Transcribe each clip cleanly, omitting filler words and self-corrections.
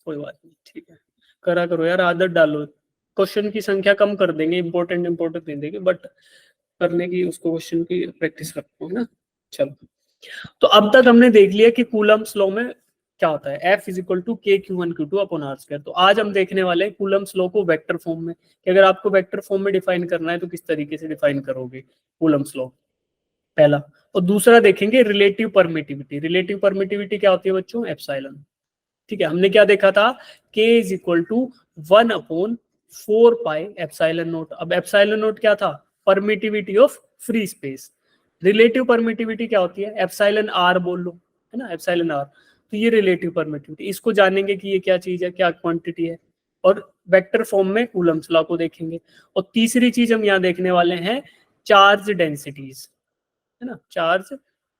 कोई बात नहीं, ठीक है, करा करो यार, आदत डालो, क्वेश्चन की संख्या कम कर देंगे, इंपॉर्टेंट दे देंगे, बट करने की उसको क्वेश्चन की प्रैक्टिस रखो, है ना। चलो, तो अब तक हमने देख लिया कि कूलम्स लॉ में क्या होता है, F is equal to k q one q two upon r square. तो आज हम देखने वाले हैं कूलम्स लॉ को वेक्टर फॉर्म में, कि अगर आपको वेक्टर फॉर्म में डिफाइन करना है तो किस तरीके से डिफाइन करोगे कूलम्स लॉ, पहला। और दूसरा देखेंगे रिलेटिव परमिटिविटी। रिलेटिव परमिटिविटी क्या होती है बच्चों, एप्सिलॉन। ठीक है, हमने क्या देखा था, K is equal to 1/4 pi epsilon naught. अब एप्सिलॉन नोट क्या था, permittivity of free space. Relative permittivity क्या होती है, एप्सिलॉन आर बोल लो, है ना, एप्सिलॉन आर। तो ये रिलेटिव परमिटिविटी, इसको जानेंगे कि ये क्या चीज है, क्या क्वांटिटी है, और वेक्टर फॉर्म में कूलम्स लॉ को देखेंगे। और तीसरी चीज हम यहाँ देखने वाले हैं चार्ज डेंसिटीज, है ना, चार्ज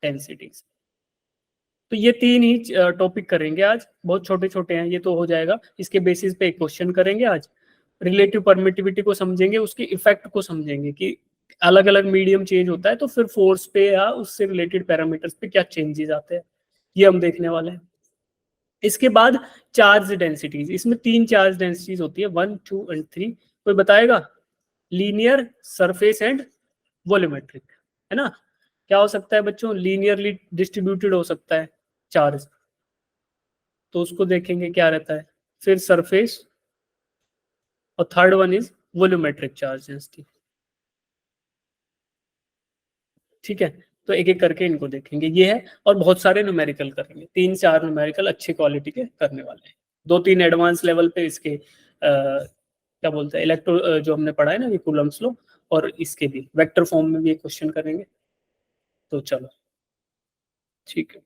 डेंसिटीज। तो ये तीन ही टॉपिक करेंगे आज, बहुत छोटे छोटे हैं ये, तो हो जाएगा। इसके बेसिस पे एक क्वेश्चन करेंगे आज, रिलेटिव परमिटिविटी को समझेंगे, उसके इफेक्ट को समझेंगे कि अलग अलग मीडियम चेंज होता है तो फिर फोर्स पे या उससे रिलेटेड पैरामीटर्स पे क्या चेंजेस आते हैं, ये हम देखने वाले हैं। इसके बाद चार्ज डेंसिटीज, इसमें तीन चार्ज डेंसिटीज होती है, 1 2 एंड 3। कोई बताएगा, लीनियर, सरफेस एंड वॉल्यूमेट्रिक, है ना। क्या हो सकता है बच्चों, लीनियरली डिस्ट्रीब्यूटेड हो सकता है चार्ज, तो उसको देखेंगे क्या रहता है, फिर सरफेस, और third one is volumetric charge density. ठीक है, तो एक एक करके इनको देखेंगे, ये है, और बहुत सारे न्यूमेरिकल करेंगे, 3 4 न्यूमेरिकल अच्छे क्वालिटी के करने वाले हैं। 2 3 एडवांस लेवल पे इसके क्या बोलते हैं, इलेक्ट्रो जो हमने पढ़ा है ना, ये कूलम्स लॉ, और इसके भी वेक्टर फॉर्म में भी एक क्वेश्चन करेंगे। तो चलो ठीक है,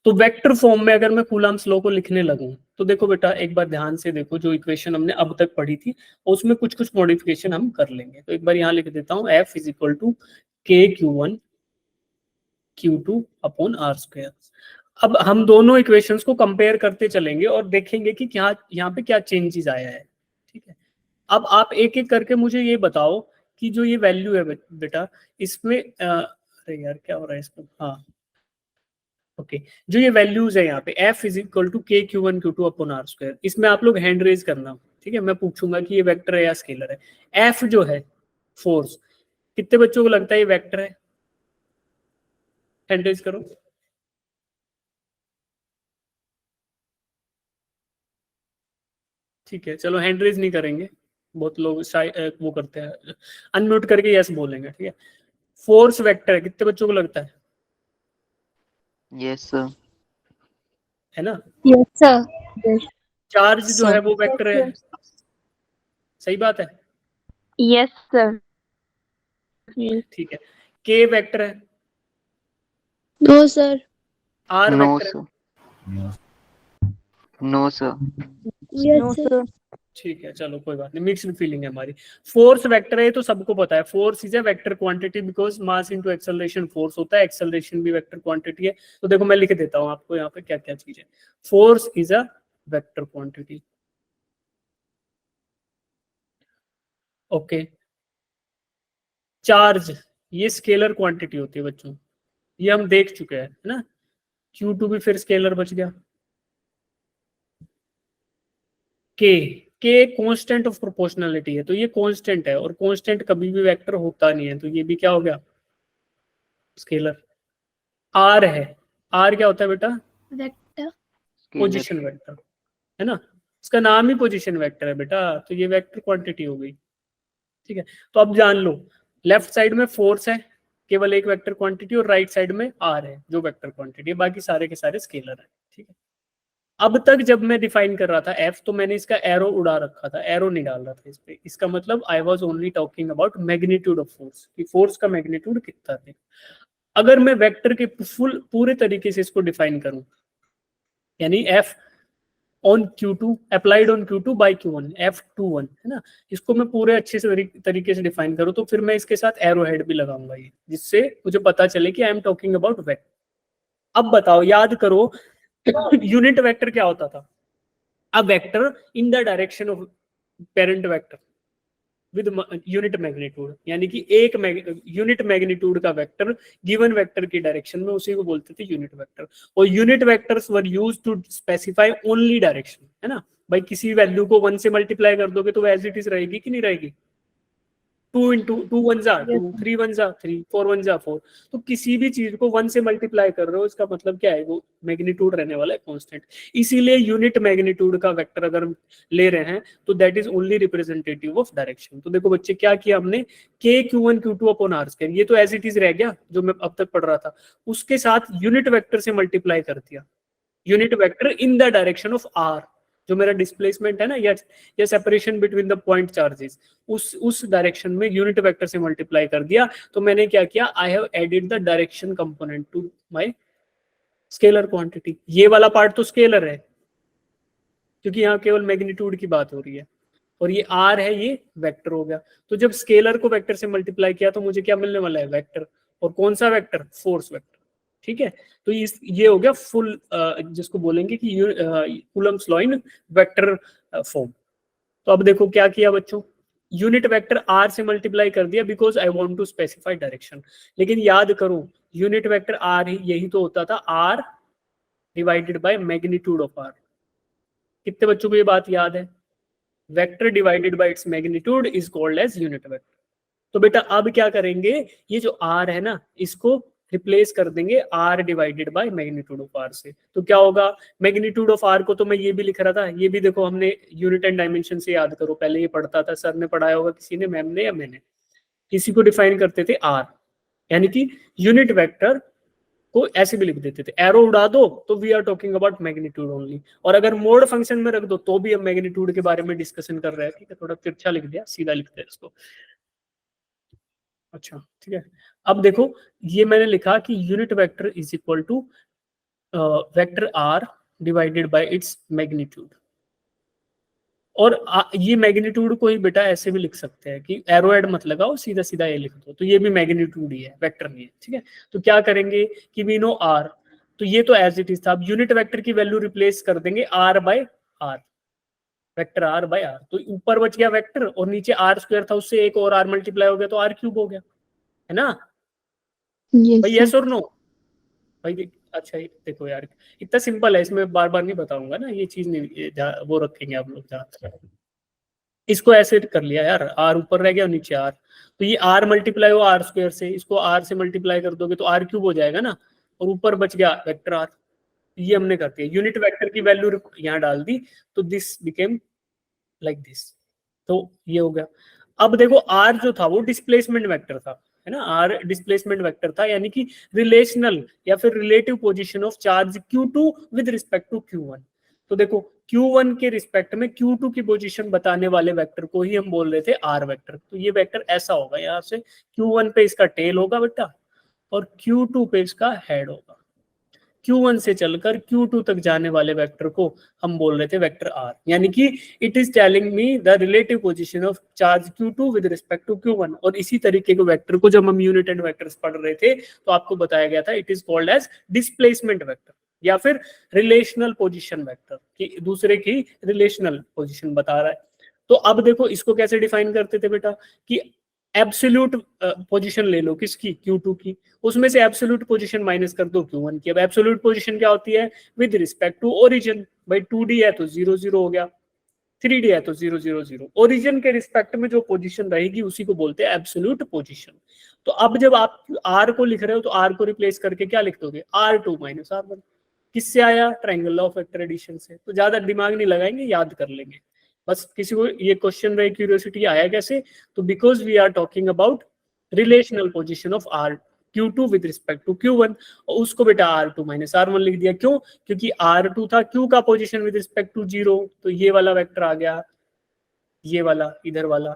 तो वेक्टर फॉर्म में अगर मैं कूलम्स लॉ को लिखने लगूं, तो देखो बेटा एक बार ध्यान से देखो, जो इक्वेशन हमने अब तक पढ़ी थी उसमें कुछ कुछ मॉडिफिकेशन हम कर लेंगे। तो एक बार यहाँ लिख देता हूँ, F is equal to k q one q two upon r square. अब हम दोनों इक्वेशंस को कंपेयर करते चलेंगे और देखेंगे कि क्या यहाँ पे क्या चेंजेस आया है। ठीक है, अब आप एक एक करके मुझे ये बताओ कि जो ये वैल्यू है बेटा, इसमें अरे यार क्या हो रहा है इसमें, हाँ ओके, जो ये वैल्यूज है यहाँ पे F is equal to k q one q two upon r square, इसमें आप लोग हैंड रेज करना। ठीक है, मैं पूछूंगा कि ये वेक्टर है या स्केलर है। F जो है फोर्स, कितने बच्चों को लगता है ये वेक्टर है, हैंड रेज करो। ठीक है, चलो हैंड रेज नहीं करेंगे, बहुत लोग वो करते हैं, अनम्यूट करके यस बोलेंगे। ठीक है, फोर्स वेक्टर है, कितने बच्चों को लगता है, यस सर। है ना। Yes sir. चार्ज जो है वो वेक्टर है, सही बात है। Yes sir. ठीक है, के वेक्टर है, no sir. Are no vector है, sir. No sir. Yes sir. ठीक है, चलो कोई बात नहीं, मिक्स्ड फीलिंग है हमारी। फोर्स वेक्टर है तो सबको पता है, force is a vector quantity because mass into acceleration force होता है, एक्सेलरेशन भी वेक्टर क्वांटिटी है। तो देखो मैं लिख देता हूँ आपको यहाँ पे क्या क्या चीज है। Force is a vector quantity, okay. Charge ये स्केलर क्वांटिटी होती है बच्चों, ये हम देख चुके हैं, है ना। Q2 भी फिर स्केलर बच गया। के के कांस्टेंट ऑफ प्रोपोर्शनलिटी है, तो ये कांस्टेंट है, और कांस्टेंट कभी भी वेक्टर होता नहीं है, तो ये भी क्या हो गया, स्केलर। आर है, आर क्या होता है बेटा, वेक्टर। पोजीशन वेक्टर, है ना, इसका नाम ही पोजीशन वेक्टर है बेटा, तो ये वेक्टर क्वांटिटी हो गई। ठीक है, तो अब जान लो, लेफ्ट साइड में फोर्स है, केवल एक वेक्टर क्वांटिटी, और राइट साइड में आर है जो वेक्टर क्वांटिटी है, बाकी सारे के सारे स्केलर है। ठीक है, अब तक जब मैं डिफाइन कर रहा था एफ, तो मैंने इसका एरो उड़ा रखा था, एरो नहीं डाल रहा था इस पे, इसका मतलब I was only talking about magnitude of force, कि फोर्स का मैग्नीट्यूड कितना है। अगर मैं वेक्टर के पूरे तरीके से इसको डिफाइन करूं, यानी F on Q2 applied on Q2 by Q1 F21, है ना, इसको मैं पूरे अच्छे से तरीके से डिफाइन करूं, तो फिर मैं इसके साथ एरो हेड भी लगाऊंगा, ये जिससे मुझे पता चले कि I am talking about vector. अब बताओ, याद करो यूनिट वेक्टर क्या होता था, a vector in the direction of parent vector, with unit magnitude, यानी कि एक यूनिट मैग्नीट्यूड का वेक्टर गिवन वेक्टर की डायरेक्शन में, उसी को बोलते थे यूनिट वेक्टर। और unit vectors were used to specify only direction, है ना भाई। किसी वैल्यू को 1 से मल्टीप्लाई कर दोगे तो वो एज इट इज रहेगी कि नहीं रहेगी। 2 इंटू 2 1 जा 2, 3 1 जा 3, 4 1 जा 4। तो किसी भी चीज को 1 से मल्टीप्लाई कर रहे हो, इसका मतलब क्या है, वो मैग्नीट्यूड रहने वाला है कांस्टेंट। इसीलिए यूनिट मैग्नीट्यूड का वेक्टर अगर हम ले रहे हैं तो that is only representative of direction. तो देखो बच्चे क्या किया हमने, k q1 q2 upon r square, ये तो एज इट इज रह गया जो मैं अब तक पढ़ रहा था, उसके साथ यूनिट वेक्टर से मल्टीप्लाई कर दिया, unit vector in the direction of r, जो मेरा डिस्प्लेसमेंट है ना या separation between the point charges, उस डायरेक्शन में यूनिट वेक्टर से मल्टीप्लाई कर दिया। तो मैंने क्या किया, I have added the direction component to my scalar quantity. ये वाला पार्ट तो स्केलर है क्योंकि यहाँ केवल मैग्नीट्यूड की बात हो रही है, और ये r है, ये वेक्टर हो गया। तो जब स्केलर को वेक्टर से मल्टीप्लाई किया तो मुझे क्या मिलने वाला है, वेक्टर। और कौन सा वेक्टर, फोर्स वेक्टर, ठीक है। तो ये हो गया फुल, जिसको बोलेंगे कि Coulomb's law in vector form. तो अब देखो क्या किया बच्चों, यूनिट वेक्टर r से मल्टीप्लाई कर दिया because I want to specify direction. लेकिन याद करो यूनिट वेक्टर r ही यही तो होता था, r divided by magnitude of r। कितने बच्चों को ये बात याद है, vector divided by its magnitude is called as unit vector. तो बेटा अब क्या करेंगे, ये जो r है ना, इसको रिप्लेस कर देंगे r divided by magnitude of r से। तो क्या होगा, मैग्नीट्यूड ऑफ r को तो मैं ये भी लिख रहा था, ये भी देखो हमने यूनिट एंड डायमेंशन से याद करो, पहले ये पढ़ता था, सर ने पढ़ाया होगा, किसी ने, मैम ने या मैंने, किसी को डिफाइन करते थे r, यानी कि यूनिट वेक्टर को ऐसे भी लिख देते थे, एरो उड़ा दो तो we are talking about magnitude only. और अगर मोड फंक्शन में रख दो तो भी हम मैग्नीट्यूड के बारे में डिस्कशन कर रहे हैं, ठीक है। थोड़ा तिरछा लिख दिया, सीधा लिखते हैं इसको, अच्छा ठीक है। अब देखो ये मैंने लिखा कि unit vector is equal to vector r divided by its magnitude. और ये मैग्नीट्यूड को ही बेटा ऐसे भी लिख सकते हैं कि एरो एड मत लगाओ, सीधा सीधा ये लिख दो, तो ये भी मैग्नीट्यूड ही है, वेक्टर नहीं है, ठीक है। तो क्या करेंगे कि वी नो r, तो ये तो एज इट इज था, अब यूनिट वेक्टर की वैल्यू रिप्लेस कर देंगे r by r, vector r by r। तो ऊपर बच गया वेक्टर और नीचे r स्क्वायर था, उससे एक और r मल्टीप्लाई हो गया तो r क्यूब हो गया, है ना भाई, यस और नो भाई। अच्छा देखो यार इतना सिंपल है, इसमें बार बार नहीं बताऊंगा ना, ये चीज नहीं, वो रखेंगे आप लोग। इसको ऐसे कर लिया यार, r ऊपर रह गया और नीचे r, तो ये r मल्टीप्लाई हो r स्क्वायर से, इसको r से मल्टीप्लाई कर दोगे तो r क्यूब हो जाएगा ना, और ऊपर बच गया वेक्टर r। ये हमने कर दिया, यूनिट वेक्टर की वैल्यू यहाँ डाल दी, तो दिस बिकेम लाइक दिस, तो ये हो गया। अब देखो r जो था वो डिस्प्लेसमेंट वेक्टर था, है ना, r डिस्प्लेसमेंट वेक्टर था, यानी कि रिलेशनल या फिर relative position of charge q2 with respect to q1। तो देखो q1 के रिस्पेक्ट में q2 की पोजीशन बताने वाले वेक्टर को ही हम बोल रहे थे r वेक्टर। तो ये वेक्टर ऐसा होगा, यहाँ से q1 पे इसका टेल होगा बेटा, और q2 पे इसका हेड होगा। Q1 से चलकर Q2 तक जाने वाले वेक्टर को हम बोल रहे थे वेक्टर R, यानी कि it is telling me the relative position of charge Q2 with respect to Q1। और इसी तरीके के वेक्टर को जब हम यूनिट एंड वेक्टर्स पढ़ रहे थे तो आपको बताया गया था it is called as displacement vector या फिर रिलेशनल पोजीशन वेक्टर, कि दूसरे की रिलेशनल पोजीशन बता रहा है। तो अब देखो इसको कैसे डिफाइन करते थे बेटा, कि एब्सोल्यूट पोजीशन ले लो किसकी, Q2 की, उसमें से एब्सोल्यूट पोजीशन माइनस कर दो Q1 की। अब एब्सोल्यूट पोजीशन क्या होती है, विद रिस्पेक्ट टू ओरिजिन, भाई 2D है तो 0 0 हो गया, 3D है तो 0 0 0, ओरिजिन के रिस्पेक्ट में जो पोजीशन रहेगी उसी को बोलते हैं एब्सोल्यूट पोजीशन। तो अब जब आप R को लिख रहे हो तो R को रिप्लेस करके क्या लिख दोगे, R2 माइनस R1। किससे आया, triangle law of vector addition से। तो ज्यादा दिमाग नहीं लगाएंगे, याद कर लेंगे बस। किसी को ये क्वेश्चन रहे क्यूरियोसिटी आया कैसे, तो because we are talking about relational position of r Q2 with respect to Q1, और उसको बेटा R2 माइनस R1 लिख दिया। क्यों, क्योंकि R2 था Q का पोजीशन विद रिस्पेक्ट टू 0, तो ये वाला वेक्टर आ गया, ये वाला इधर वाला,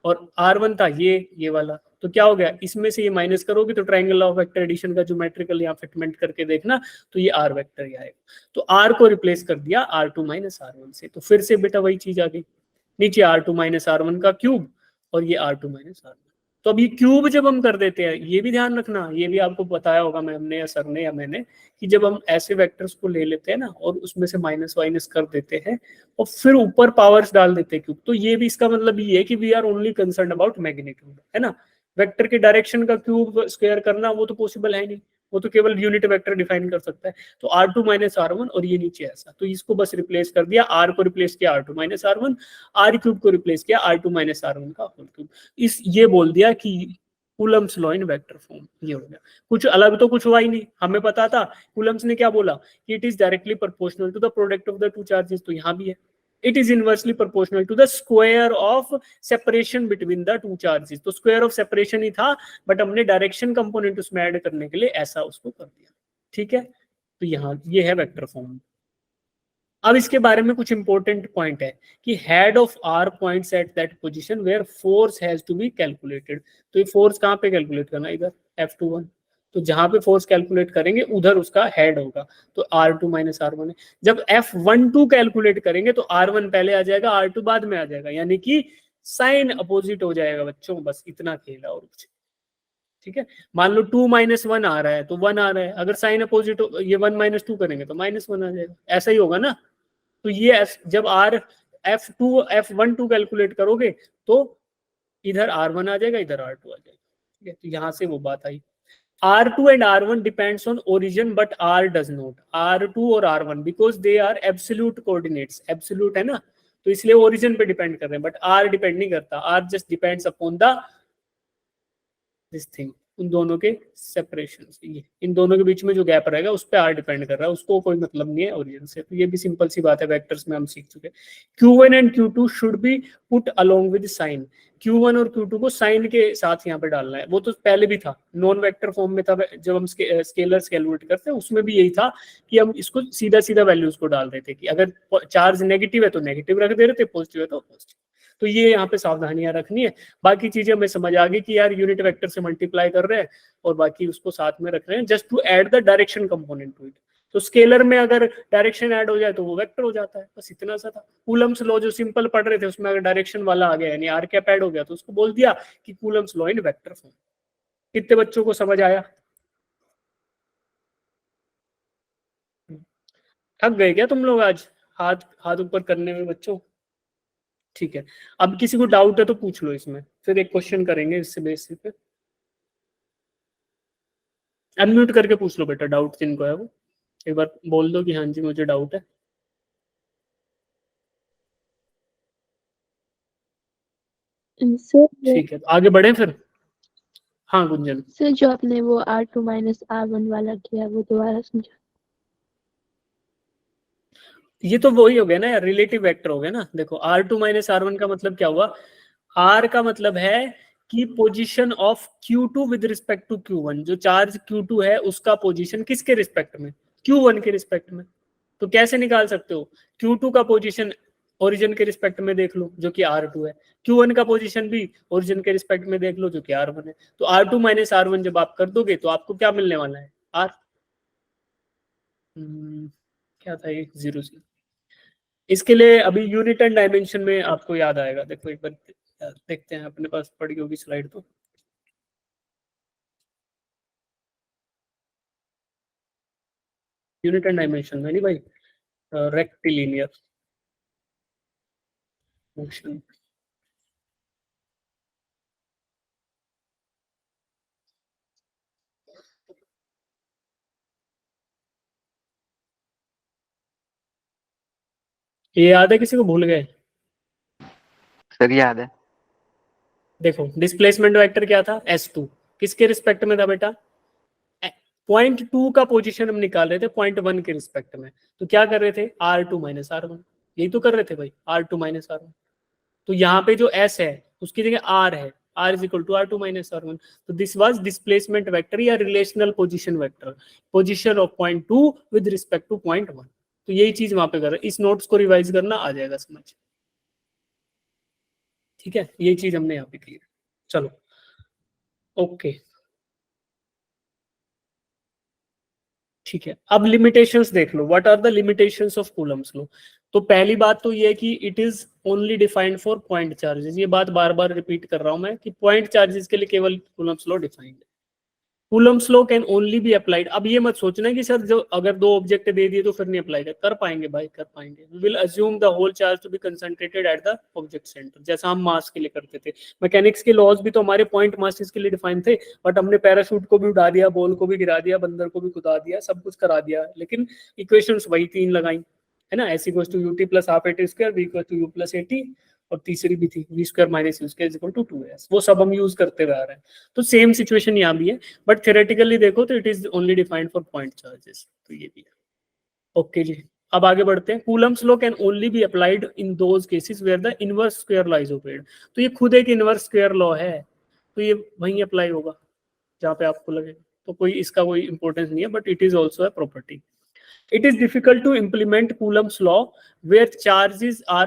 और R1 था ये वाला। तो क्या हो गया, इसमें से ये माइनस करोगे तो ट्रायंगल ऑफ वेक्टर एडिशन का ज्योमेट्रिकल यहाँ फिटमेंट करके देखना, तो ये R वेक्टर ही आएगा। तो R को रिप्लेस कर दिया R2 माइनस R1 से, तो फिर से बेटा वही चीज आ गई, नीचे R2 माइनस R1 का क्यूब और ये R2 माइनस R1। तो अब ये क्यूब जब हम कर देते हैं, ये भी ध्यान रखना, ये भी आपको बताया होगा मैम ने या सर ने या मैंने, कि जब हम ऐसे वेक्टर्स को ले लेते हैं ना और उसमें से माइनस वाइनस कर देते हैं और फिर ऊपर पावर्स डाल देते हैं क्यूब, तो ये भी इसका मतलब ये है कि we are only concern about magnitude, है ना। वेक्टर के डायरेक्शन का क्यूब स्क्वायर करना वो तो पॉसिबल है नहीं, वो तो केवल यूनिट वेक्टर डिफाइन कर सकता है। तो R2 माइनस R1 और ये नीचे ऐसा, तो इसको बस रिप्लेस कर दिया, R को रिप्लेस किया R2 minus R1, R cube को रिप्लेस किया R2 माइनस R1 का होल क्यूब। इस ये बोल दिया कि Coulomb's law in vector form, ये हो गया। कुछ अलग तो कुछ हुआ ही नहीं, हमें पता था कूलम्स ने क्या बोला कि it is directly proportional to the product of the two charges, तो यहाँ भी है it is inversely proportional to the square of separation between the two charges. तो स्क्वायर ऑफ सेपरेशन ही था, बट हमने डायरेक्शन कंपोनेंट उसमें ऐड करने के लिए ऐसा उसको कर दिया, ठीक है। तो यहाँ ये है वेक्टर फॉर्म। अब इसके बारे में कुछ इंपॉर्टेंट पॉइंट है कि head of r points at that position where force has to be calculated. तो ये फोर्स कहाँ पे कैलकुलेट करना, इधर F21, तो जहां पे फोर्स कैलकुलेट करेंगे उधर उसका हेड होगा, तो R2 माइनस R1 है। जब F12 कैलकुलेट करेंगे तो R1 पहले आ जाएगा, R2 बाद में आ जाएगा, यानी कि साइन अपोजिट हो जाएगा बच्चों, बस इतना खेल है और कुछ, ठीक है। मान लो 2 माइनस 1 आ रहा है तो 1 आ रहा है, अगर साइन अपोजिट ये 1 माइनस 2 करेंगे तो माइनस 1 आ जाएगा, ऐसा ही होगा ना। तो ये जब F12 कैलकुलेट करोगे तो इधर R1 आ जाएगा, इधर R2 आ जाएगा, ठीक है। तो यहां से वो बात आई। R2 and R1 depends on origin but R does not. R2 और R1 because they are absolute coordinates. Absolute है ना, तो इसलिए origin पे डिपेंड कर रहे हैं, बट R डिपेंड नहीं करता, R just depends upon the this thing, उन दोनों के सेपरेशन से, ये इन दोनों के बीच में जो गैप रहेगा उस पर आर डिपेंड कर रहा है, उसको कोई मतलब नहीं है ओरिजिन से। तो ये भी सिंपल सी बात है, वेक्टर्स में हम सीख चुके। Q1 and Q2 should be put along with sign. Q1 और Q2 को साइन के साथ यहाँ पे डालना है, वो तो पहले भी था, नॉन वेक्टर फॉर्म में था, जब हम स्केलर्स कैलकुलेट करते हैं उसमें भी यही था कि हम इसको सीधा सीधा वैल्यूज को डाल रहे थे, कि अगर चार्ज नेगेटिव है तो नेगेटिव रख दे रहे थे, पॉजिटिव है तो पॉजिटिव। तो ये यहाँ पे सावधानियां रखनी है। बाकी चीजें हमें समझ आ गई कि यार यूनिट वेक्टर से मल्टीप्लाई कर रहे हैं और बाकी उसको साथ में रख रहे हैं just to add the direction component to it. तो स्केलर में अगर डायरेक्शन ऐड हो जाए तो वो वेक्टर हो जाता है, बस इतना सा था। कूलम्स लॉ जो सिंपल पढ़ रहे थे उसमें अगर डायरेक्शन वाला आ गया यानी आर कैप ऐड हो गया तो उसको बोल दिया कि Coulomb's law in vector form. कितने बच्चों को समझ आया? थक गए क्या तुम लोग आज हाथ हाथ ऊपर करने में बच्चों? ठीक है, अब किसी को डाउट है तो पूछ लो इसमें, फिर एक क्वेश्चन करेंगे इससे बेसिस पे। अनम्यूट करके पूछ लो बेटा, डाउट जिनको है वो एक बार बोल दो कि हाँ जी मुझे डाउट है। सर ठीक है, तो आगे बढ़े फिर। हाँ गुंजन। सर जो आपने वो R2 माइनस R1 वाला किया वो दोबारा समझा। ये तो वही हो गया ना यार, रिलेटिव वेक्टर हो गया ना। देखो R2 माइनस R1 का मतलब क्या हुआ, R का मतलब है कि position of Q2 with respect to Q1, जो चार्ज Q2 है उसका पोजीशन किसके रिस्पेक्ट में, Q1 के रिस्पेक्ट में। तो कैसे निकाल सकते हो, Q2 का पोजीशन ओरिजिन के रिस्पेक्ट में देख लो जो कि R2 है, Q1 का पोजीशन भी ओरिजिन के रिस्पेक्ट में देख लो जो कि R1 है। तो R2 माइनस R1 जब आप कर दोगे तो आपको क्या मिलने वाला है, R क्या था ये 0 0। इसके लिए अभी यूनिट एंड डायमेंशन में आपको याद आएगा, देखो एक बार देखते हैं, अपने पास पड़ी होगी स्लाइड तो। यूनिट एंड डायमेंशन में नहीं भाई, रेक्टिलिनियर फंक्शन। ये याद है किसी को, भूल गए? सर याद है। देखो डिस्प्लेसमेंट वेक्टर क्या था, S2 किसके रिस्पेक्ट में था बेटा, पॉइंट 2 का पोजीशन हम निकाल रहे थे पॉइंट 1 के रिस्पेक्ट में। तो क्या कर रहे थे, R2 माइनस R1, यही तो कर रहे थे भाई, R2 माइनस R1। तो यहाँ पे जो S है उसकी जगह R है, R is equal to R2 minus R1। तो दिस वाज डिस्प्लेसमेंट वेक्टर या relational position vector, position of point 2 with respect to point 1। तो यही चीज वहां पे कर रहे हैं, इस नोट्स को रिवाइज करना आ जाएगा समझ, ठीक है। यही चीज हमने यहाँ पे की है। चलो ओके ठीक है, अब लिमिटेशंस देख लो, what are the limitations of Coulomb's law. तो पहली बात तो ये है कि it is only defined for point charges, ये बात बार बार रिपीट कर रहा हूं मैं कि पॉइंट चार्जेस के लिए केवल कूलम्ब्स लॉ डिफाइंड है। Coulomb's law can only be applied. अब ये मत सोचना कि सर जो अगर दो ऑब्जेक्ट दे दिए तो फिर नहीं अप्लाई कर पाएंगे भाई, कर पाएंगे। We will assume the whole charge to be concentrated at the object centre, जैसा हम मास के लिए करते थे। मैकेनिक्स के लॉज भी तो हमारे पॉइंट मासेस के लिए डिफाइन थे, बट हमने पैराशूट को भी उड़ा दिया, बॉल को भी गिरा दिया, बंदर को भी कुदा दिया, सब कुछ करा दिया, लेकिन इक्वेशंस वही तीन लगाई है ना। S equals to u t plus half a t square, v equals to u plus a t, और तीसरी भी थी v square minus u square is equal to 2s। वो सब हम यूज करते हुए आ रहे हैं। तो सेम सिचुएशन यहाँ भी है, बट थ्योरेटिकली देखो तो it is only defined for point charges. तो ये भी है। ओके जी, अब आगे बढ़ते हैं। Coulomb's law can only be applied in those cases where the inverse square law is obeyed. तो ये खुद एक इनवर्स स्क्वायर लॉ है, तो ये वहीं अप्लाई होगा जहाँ पे आपको लगे। तो कोई इसका कोई इंपॉर्टेंस नहीं है, but it is also a property. It is difficult to implement Coulomb's law where charges are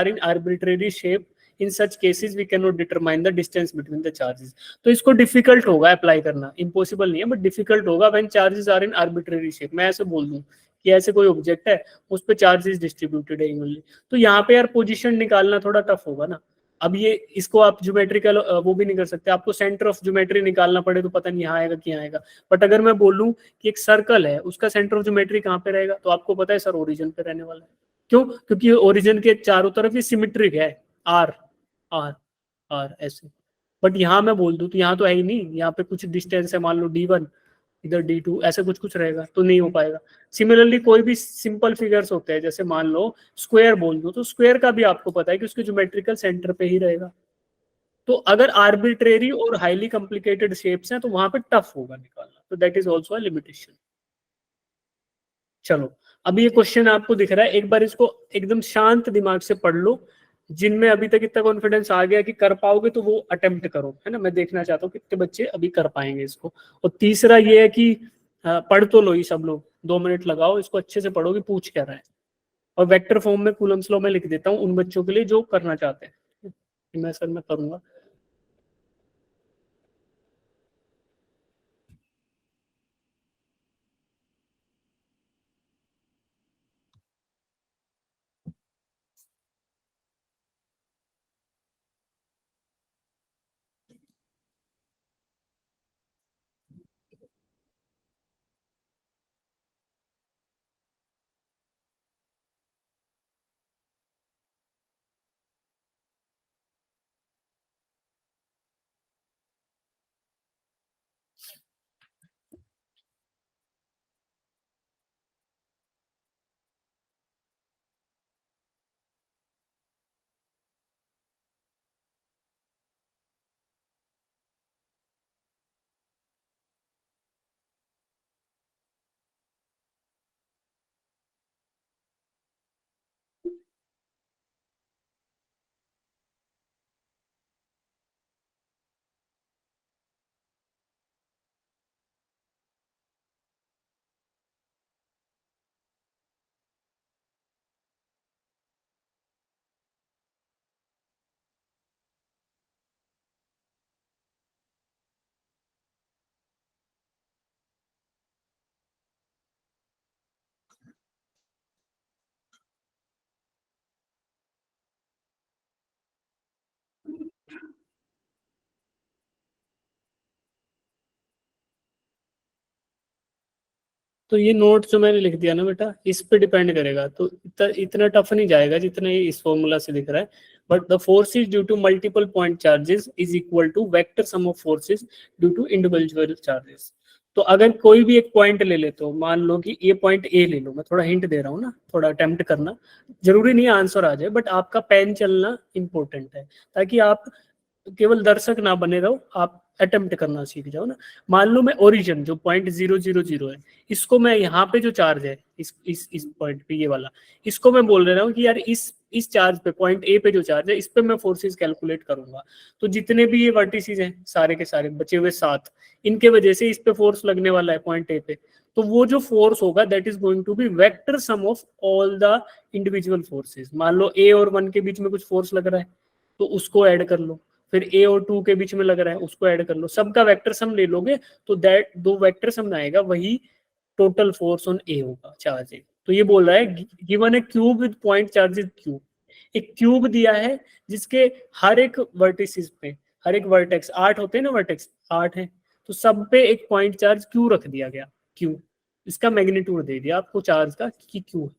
in arbitrary shape. In such cases, we cannot determine the distance between the charges. तो इसको difficult होगा apply करना, impossible नहीं है, but difficult होगा when charges are in arbitrary shape। मैं ऐसे बोल दूं कि ऐसे कोई ऑब्जेक्ट है, उस पर चार्जेस डिस्ट्रीब्यूटेड है इक्वली, तो यहाँ पे यार पोजीशन निकालना थोड़ा टफ होगा ना। अब ये इसको आप ज्योमेट्रिकल वो भी नहीं कर सकते, आपको सेंटर ऑफ ज्योमेट्री निकालना पड़े तो पता नहीं यहाँ आएगा कि यहाँ आएगा। बट अगर मैं बोलूं कि एक सर्कल है, उसका सेंटर ऑफ ज्योमेट्री कहाँ पे रहेगा, तो आपको पता है सर ओरिजिन पे रहने वाला है। क्यों? क्योंकि ओरिजिन के चारों तरफ ये सिमेट्रिक है, आर आर आर ऐसे। बट यहाँ मैं बोल दूं तो यहाँ तो है ही नहीं, यहाँ पे कुछ डिस्टेंस है, मान लो d1, इधर d2, ऐसे कुछ कुछ रहेगा, तो नहीं हो पाएगा। सिमिलरली कोई भी सिंपल फिगर्स होते हैं, जैसे मान लो स्क्वायर बोल दो, तो स्क्वायर का भी आपको पता है कि उसके ज्योमेट्रिकल सेंटर पे ही रहेगा। तो अगर आर्बिट्रेरी और हाईली कॉम्प्लिकेटेड शेप्स हैं तो वहां पे टफ होगा निकालना, तो that is also a limitation. चलो, अब ये क्वेश्चन आपको दिख रहा है, एक बार इसको एकदम शांत दिमाग से पढ़ लो। जिनमें अभी तक इतना कॉन्फिडेंस आ गया कि कर पाओगे तो वो अटेम्प्ट करो, है ना। मैं देखना चाहता हूँ कितने बच्चे अभी कर पाएंगे इसको। और तीसरा ये है कि पढ़ तो लो ही सब लोग, 2 मिनट लगाओ, इसको अच्छे से पढ़ो कि पूछ क्या रहा है। और वेक्टर फॉर्म में कूलम्ब्स लॉ में लिख देता हूँ उन बच्चों के लिए जो करना चाहते हैं। मैं सर मैं करूंगा। तो ये नोट जो मैंने लिख दिया ना बेटा, इस पे डिपेंड करेगा, तो इतना टफ नहीं जाएगा जितना ये इस फॉर्मूला से दिख रहा है। But the force is due to multiple point charges is equal to vector sum of forces due to individual charges. तो अगर कोई भी एक पॉइंट ले ले, तो मान लो कि ये पॉइंट ए ले लो, मैं थोड़ा हिंट दे रहा हूँ ना, थोड़ा अटेम्प्ट करना, जरूरी नहीं आंसर आ जाए, बट आपका पेन चलना इंपॉर्टेंट है, ताकि आप केवल दर्शक ना बने रहो, आप अटेम्प्ट करना सीख जाओ ना। मान लो मैं ओरिजिन जो 0.000 है, इसको मैं यहाँ पे जो चार्ज है इस पॉइंट पे, ये वाला, इसको मैं बोल रहा हूँ कि यार इस चार्ज पे, पॉइंट ए पे जो चार्ज है, इस पे मैं फोर्सेस कैलकुलेट करूंगा। तो जितने भी ये वर्टिसेस हैं सारे के सारे बचे हुए 7, इनके वजह से इस पे फोर्स लगने वाला है पॉइंट ए पे। तो वो जो फोर्स होगा that is going to be vector sum of all the individual forces. मान लो ए और 1 के बीच में कुछ फोर्स लग रहा है, तो उसको ऐड कर लो, फिर ए और 2 के बीच में लग रहा है, उसको ऐड कर लो, सबका वेक्टर सम ले लोगे, तो दैट दो वेक्टर सम आएगा, वही टोटल फोर्स ऑन ए होगा, चार्ज ए। तो ये बोल रहा है given A cube with point charges Q, एक क्यूब दिया है जिसके हर एक वर्टिसेस पे, हर एक वर्टेक्स 8 होते हैं ना, वर्टेक्स 8 है, तो सब पे एक पॉइंट चार्ज क्यू रख दिया गया, क्यू, इसका मैग्नीट्यूड दे दिया आपको चार्ज का कि क्यू है।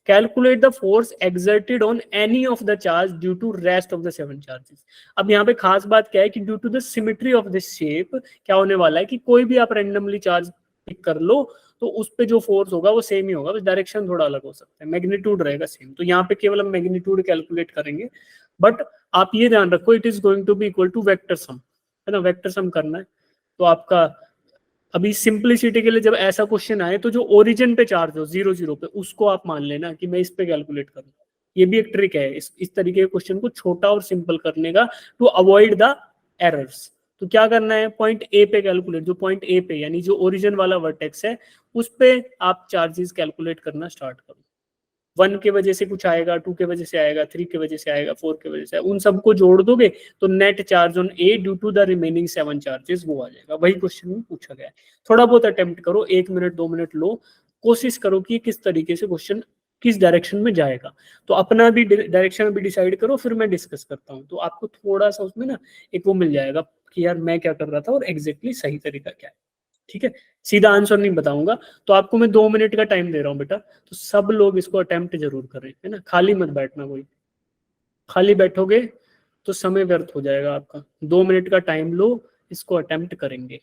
Calculate the force exerted on any of the charge due to rest of the 7 charges. अब यहाँ पे खास बात क्या है कि due to the symmetry of this shape क्या होने वाला है कि कोई भी आप रैंडमली चार्ज पिक कर लो तो उस पे जो फोर्स होगा वो सेम ही होगा, बस डायरेक्शन थोड़ा अलग हो सकता है, मैग्नीट्यूड रहेगा सेम। तो यहाँ पे केवल हम मैग्नीट्यूड कैलकुलेट करेंगे, बट आप ये ध्यान रखो it is going to be equal to vector sum, है ना, वेक्टर सम करना है। तो आपका अभी सिंपलिसिटी के लिए जब ऐसा क्वेश्चन आए तो जो ओरिजिन पे चार्ज हो 0 0 पे उसको आप मान लेना कि मैं इस पे कैलकुलेट करूँ। ये भी एक ट्रिक है इस तरीके के क्वेश्चन को छोटा और सिंपल करने का, टू अवॉइड द एरर्स। तो क्या करना है, पॉइंट ए पे कैलकुलेट, जो पॉइंट ए पे यानी जो ओरिजिन वाला वर्टेक्स है उस पे आप चार्जेस कैलकुलेट करना स्टार्ट करो। 1 के वजह से कुछ आएगा, 2 के वजह से आएगा, 3 के वजह से आएगा, 4 के वजह से, उन सबको जोड़ दोगे तो net charge on A due to the remaining 7 charges वो आ जाएगा। वही क्वेश्चन में पूछा गया है। थोड़ा बहुत अटेम्प्ट करो, 1 मिनट 2 मिनट लो, कोशिश करो कि किस तरीके से क्वेश्चन किस डायरेक्शन में जाएगा। तो अपना भी डायरेक्शन अभी डिसाइड करो, फिर मैं डिस्कस करता हूँ, तो आपको थोड़ा सा उसमें ना एक वो मिल जाएगा कि यार मैं क्या कर रहा था और एग्जैक्टली सही तरीका क्या है। ठीक है, सीधा आंसर नहीं बताऊंगा, तो आपको मैं 2 मिनट का टाइम दे रहा हूँ बेटा, तो सब लोग इसको अटेम्प्ट जरूर करें, है ना, खाली मत बैठना, कोई खाली बैठोगे तो समय व्यर्थ हो जाएगा आपका। 2 मिनट का टाइम लो, इसको अटेम्प्ट करेंगे।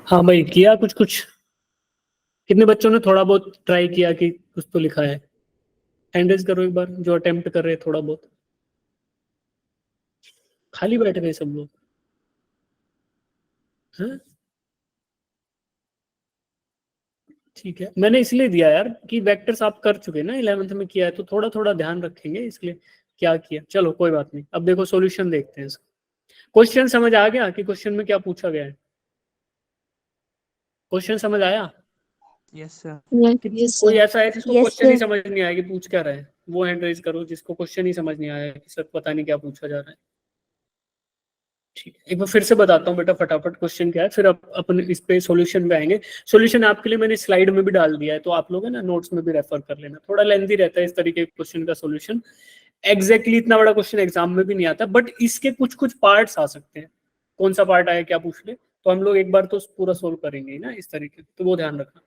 हाँ भाई, किया कुछ कुछ, कितने बच्चों ने थोड़ा बहुत ट्राई किया कि कुछ तो लिखा है? हैंड रेज करो एक बार जो अटेम्प्ट कर रहे हैं थोड़ा बहुत। खाली बैठ गए सब लोग? हाँ ठीक है, मैंने इसलिए दिया यार कि वेक्टर्स आप कर चुके ना 11th में किया है, तो थोड़ा थोड़ा ध्यान रखेंगे इसलिए क्या किया। चलो कोई बात नहीं, अब देखो सॉल्यूशन देखते हैं इसका। क्वेश्चन समझ आ गया कि क्वेश्चन में क्या पूछा गया है? क्वेश्चन समझ आया? Yes sir. कोई ऐसा है जिसको Yes, क्वेश्चन ही sir. समझ नहीं आया कि पूछ क्या रहा है, वो हैंड रेज करो जिसको क्वेश्चन ही समझ नहीं आया कि सर पता नहीं क्या पूछा जा रहा है। ठीक है, एक बार फिर से बताता हूँ बेटा फटाफट क्वेश्चन क्या है, फिर अपन इस पे सॉल्यूशन पे आएंगे। सॉल्यूशन आपके लिए मैंने स्लाइड में भी डाल दिया है, तो आप लोग है ना नोट्स में भी रेफर कर लेना, थोड़ा लेंथी रहता है इस तरीके के क्वेश्चन का सॉल्यूशन। एग्जैक्टली इतना बड़ा क्वेश्चन एग्जाम में भी नहीं आता, बट इसके कुछ कुछ पार्ट्स आ सकते हैं। कौन सा पार्ट आया क्या पूछ ले, तो हम लोग एक बार तो पूरा सोल्व करेंगे ही ना इस तरीके, तो वो ध्यान रखना।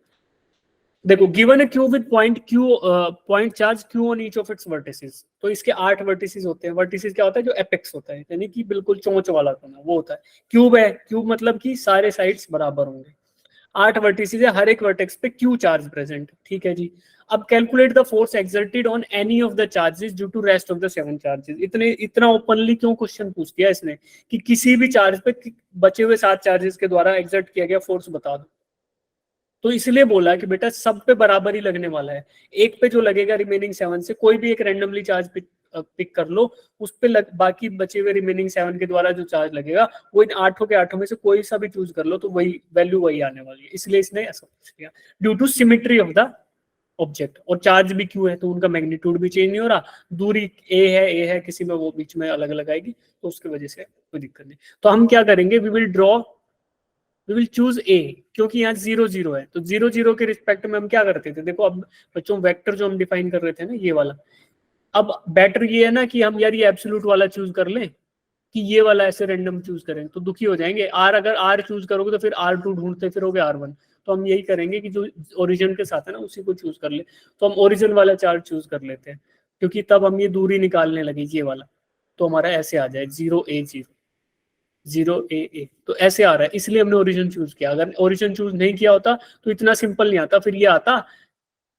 देखो given A cube with point charge Q on each of its vertices, तो इसके 8 वर्टिसेस होते हैं। वर्टिसेस क्या होता है, जो एपेक्स होता है, यानी कि बिल्कुल चोंच वाला कोना वो होता है। क्यूब है, क्यूब मतलब कि सारे साइड्स बराबर होंगे, 8 वर्टिसेस है, हर एक वर्टेक्स पे Q चार्ज प्रेजेंट, ठीक है जी। अब calculate the force exerted on any of the charges due to rest of the 7 charges. इतना ओपनली क्यों क्वेश्चन पूछ दिया इसने कि किसी भी चार्ज पे बचे हुए 7 चार्जेस के द्वारा एक्सर्ट किया गया फोर्स बता दो। तो इसलिए बोला कि बेटा सब पे बराबर ही लगने वाला है, एक पे जो लगेगा रिमेनिंग 7 से कोई भी एक रैंडमली चार्ज पिक कर लो, उस पे बाकी बचे हुए रिमेनिंग 7 के द्वारा जो चार्ज लगेगा वो इन 8 के 8 में से कोई सा भी चूज कर लो तो वही वैल्यू वही आने वाली है। इसलिए इसने ऐसा पूछ लिया due to symmetry of the object, और चार्ज भी क्यू है तो उनका मैग्नीट्यूड भी चेंज नहीं हो रहा, दूरी ए है किसी में वो बीच में अलग अलग आएगी, तो उसकी वजह से कोई दिक्कत नहीं। तो हम क्या करेंगे, वी विल चूज ए, क्योंकि यहाँ 0 0 है, तो 0 0 के रिस्पेक्ट में हम क्या करते थे, देखो अब बच्चों वेक्टर जो हम डिफाइन कर रहे थे ना ये वाला, अब बेटर ये है ना कि हम यार ये एब्सोल्यूट वाला चूज कर लें कि ये वाला ऐसे रैंडम चूज करें, तो दुखी हो जाएंगे। अगर आर चूज करोगे तो फिर R2 ढूंढते फिरोगे R1, तो हम यही करेंगे कि जो ओरिजिन के साथ है ना उसी को चूज कर ले। तो हम ओरिजिन वाला चार्ज चूज कर लेते हैं, क्योंकि तब हम ये दूरी निकालने लगे ये वाला, तो हमारा ऐसे आ जाए 0 A 0 A, तो ऐसे आ रहा है, इसलिए हमने ओरिजिन चूज किया। अगर ओरिजिन चूज नहीं किया होता तो इतना सिंपल नहीं आता, फिर ये आता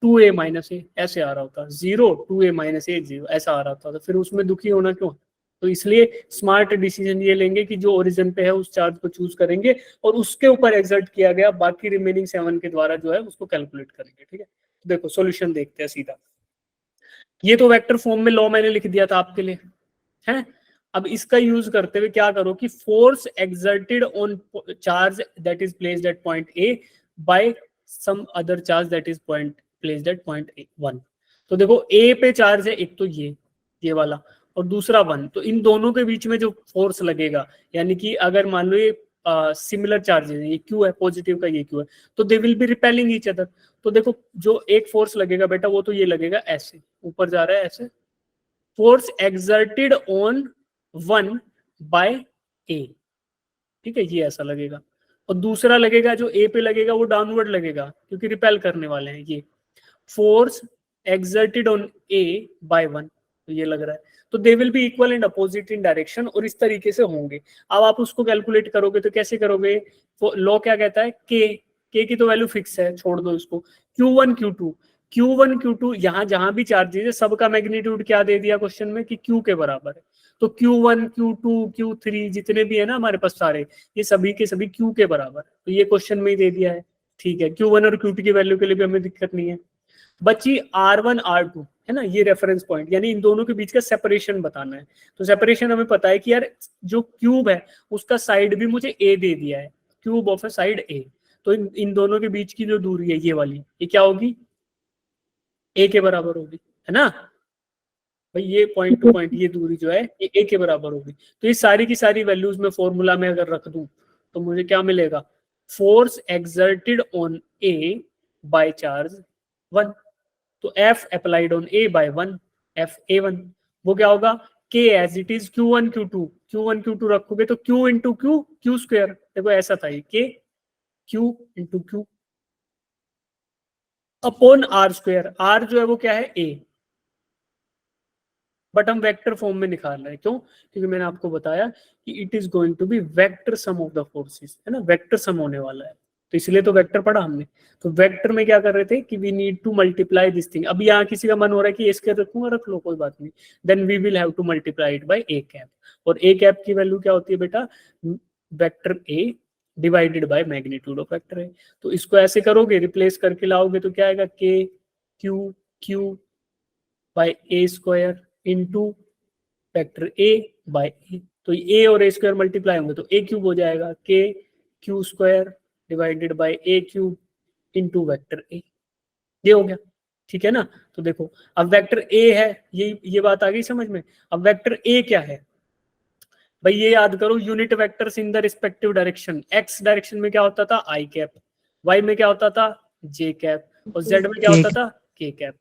2A - A ऐसे आ रहा होता, 0 2A - A 0 ऐसा आ रहा था, तो फिर उसमें दुखी होना क्यों। तो इसलिए स्मार्ट डिसीजन ये लेंगे कि जो ओरिजिन पे है उस चार्ज को चूज करेंगे और उसके ऊपर एक्सर्ट किया गया बाकी रिमेनिंग 7 के द्वारा जो है उसको कैलकुलेट करेंगे, ठीक है। देखो सॉल्यूशन देखते हैं सीधा। ये तो वेक्टर फॉर्म में लॉ मैंने लिख दिया था आपके लिए, है। अब इसका यूज करते हुए क्या करो कि force exerted on charge that is placed at point A by some other charge that is placed at point 1। तो देखो ए पे चार्ज है एक तो ये वाला, और दूसरा 1, तो इन दोनों के बीच में जो फोर्स लगेगा, यानी कि अगर मान लो ये सिमिलर चार्जेस है, ये क्यू है पॉजिटिव का, ये क्यू है, तो they will B repelling each other. तो देखो जो एक फोर्स लगेगा बेटा वो तो ये लगेगा ऐसे ऊपर जा रहा है ऐसे, फोर्स एक्सर्टेड ऑन 1 बाय ए, ठीक है, ये ऐसा लगेगा। और दूसरा लगेगा जो ए पे लगेगा वो डाउनवर्ड लगेगा क्योंकि रिपेल करने वाले हैं, ये force exerted on A by 1, तो ये लग रहा है। तो they will be equal and opposite in direction, और इस तरीके से होंगे। अब आप उसको कैलकुलेट करोगे तो कैसे करोगे, लॉ क्या कहता है, के की तो वैल्यू फिक्स है, छोड़ दो इसको। Q1 Q2 यहाँ जहां भी चार्जेस है सबका मैग्नीट्यूड क्या दे दिया क्वेश्चन में कि Q के बराबर है, तो Q1 Q2 Q3 जितने भी है ना हमारे पास सारे, ये सभी के सभी Q के बराबर, तो ये क्वेश्चन में ही दे दिया है, ठीक है। Q1 और Q2 की वैल्यू के लिए भी हमें दिक्कत नहीं है। बची R1 R2 है ना, ये रेफरेंस पॉइंट, यानी इन दोनों के बीच का सेपरेशन बताना है। तो सेपरेशन हमें पता है कि यार जो क्यूब है उसका साइड भी मुझे ए दे दिया है, क्यूब ऑफ ए साइड ए, तो इन दोनों के बीच की जो दूरी है ये वाली, ये क्या होगी, ए के बराबर होगी, है ना भाई। ये पॉइंट टू पॉइंट ये दूरी जो है ये ए के बराबर होगी। तो ये सारी की सारी वैल्यूज में फॉर्मूला में अगर रख दूं तो मुझे क्या मिलेगा, force exerted on A by charge 1, तो F applied on A by 1 FA1, वो क्या होगा, K as it is Q1 Q2 रखोगे तो Q इंटू Q स्क्वायर, देखो ऐसा था ये K Q into Q upon R square. R जो है वो क्या है A, बट हम वेक्टर फॉर्म में निकाल रहे हैं, क्यों, क्योंकि मैंने आपको बताया कि it is going to be vector sum of the forces, है ना, वेक्टर सम होने वाला है, तो इसलिए तो वेक्टर पढ़ा हमने। तो वेक्टर में क्या कर रहे थे कि we need to multiply this thing. अब यहाँ किसी का मन हो रहा है कि इसके रखूंगा, रख लो कोई बात नहीं, then we will have to multiply it by A cap, और ए कैप की वैल्यू क्या होती है बेटा, vector A divided by magnitude of vector A. तो इसको ऐसे करोगे, रिप्लेस करके लाओगे तो क्या आएगा, k q by a square into vector a by a, तो ए और ए स्क्वायर मल्टीप्लाई होंगे तो ए क्यूब हो जाएगा, के Q square divided by A cube into vector ए, ये हो गया, ठीक है ना। तो देखो अब वेक्टर ए है, ये बात आ गई समझ में। अब वेक्टर ए क्या है भाई, ये याद करो, unit vectors in the respective direction. X direction में क्या होता था आई कैप, वाई में क्या होता था जे कैप, और जेड में क्या होता था के कैप।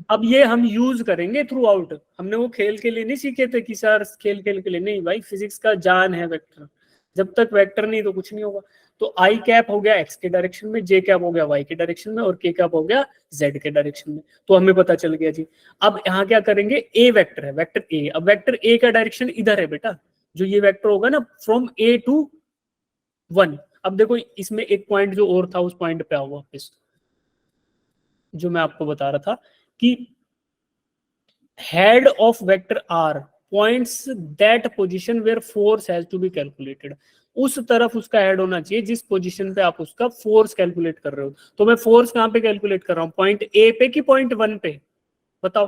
अब ये हम यूज करेंगे थ्रू आउट, हमने वो खेल के लिए नहीं सीखे थे कि सर खेल के लिए, नहीं भाई, फिजिक्स का जान है वेक्टर, जब तक वेक्टर नहीं तो कुछ नहीं होगा। तो आई कैप हो गया एक्स के डायरेक्शन में, जे कैप हो गया वाई के डायरेक्शन में, और के कैप हो गया जेड के डायरेक्शन में, तो हमें पता चल गया जी। अब यहाँ क्या करेंगे, ए वेक्टर है, वेक्टर ए, अब वेक्टर ए का डायरेक्शन इधर है बेटा, जो ये वेक्टर होगा ना फ्रॉम ए टू 1, अब देखो इसमें एक पॉइंट जो और था उस पॉइंट पे आओ वापस, जो मैं आपको बता रहा था कि head of vector r points that position where force has to be calculated, उस तरफ उसका हेड होना चाहिए जिस पोजीशन पे आप उसका फोर्स कैलकुलेट कर रहे हो। तो मैं फोर्स कहाँ पे कैलकुलेट कर रहा हूँ, पॉइंट ए पे कि पॉइंट 1 पे, बताओ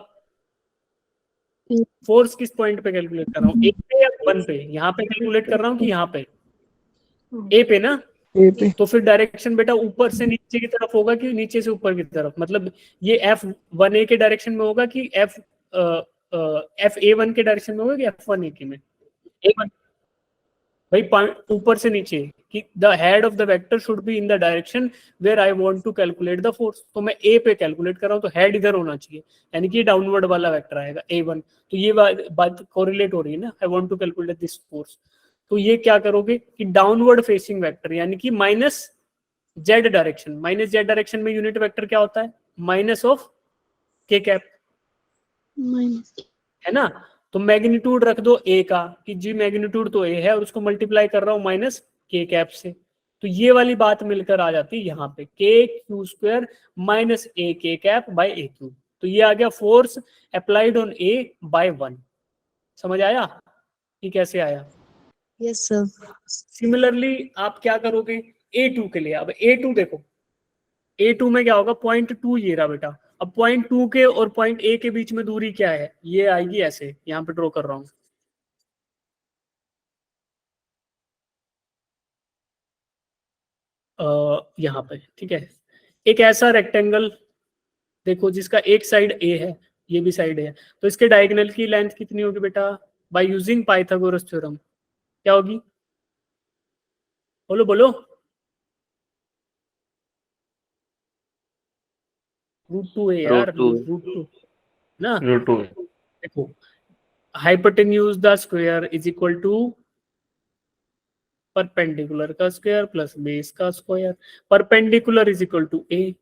फोर्स किस पॉइंट पे कैलकुलेट कर रहा हूँ, ए पे या 1 पे? यहाँ पे कैलकुलेट कर रहा हूँ कि यहाँ पे, ए पे ना। ए पे। तो फिर डायरेक्शन बेटा ऊपर से नीचे की तरफ होगा कि नीचे से ऊपर की तरफ, मतलब ये F1A के डायरेक्शन में होगा कि FA1 के डायरेक्शन में होगा कि F1A के में? A1 भाई, ऊपर से नीचे, कि the head of the vector should be in the direction where I want to calculate the force. तो मैं ए पे कैलकुलेट कर रहा हूँ तो हेड इधर होना चाहिए, यानी कि डाउनवर्ड वाला वेक्टर आएगा A1। तो ये बात कोरिलेट हो रही है ना, I want to calculate this force. तो ये क्या करोगे कि डाउनवर्ड फेसिंग वेक्टर यानी कि minus Z direction, minus Z direction में यूनिट वेक्टर क्या होता है, माइनस ऑफ के कैप, है ना। तो मैग्नीट्यूड रख दो ए का कि जी मैग्नीट्यूड तो ए है और उसको मल्टीप्लाई कर रहा हूं माइनस के कैप से। तो ये वाली बात मिलकर आ जाती है यहाँ पे के क्यू स्क्वायर माइनस ए के कैप बाय ए क्यू। तो ये आ गया force applied on A by 1। समझ आया कि कैसे आया? Yes sir. सिमिलरली आप क्या करोगे A2 के लिए? अब A2 देखो, A2 में क्या होगा, पॉइंट 2 ये रहा बेटा। अब पॉइंट 2 के और पॉइंट A के बीच में दूरी क्या है, ये आएगी ऐसे, यहाँ पे ड्रॉ कर रहा हूं, यहाँ पे, ठीक है। एक ऐसा रेक्टेंगल देखो जिसका एक साइड A है, ये भी साइड है, तो इसके डायगोनल की लेंथ कितनी होगी बेटा, बाय यूजिंग पाइथागोरस थ्योरम? क्या होगी, बोलो बोलो। √2 है यार, √2 ना। √2 देखो hypotenuse the square is equal to perpendicular का स्क्वायर प्लस बेस का square. Perpendicular is equal to a,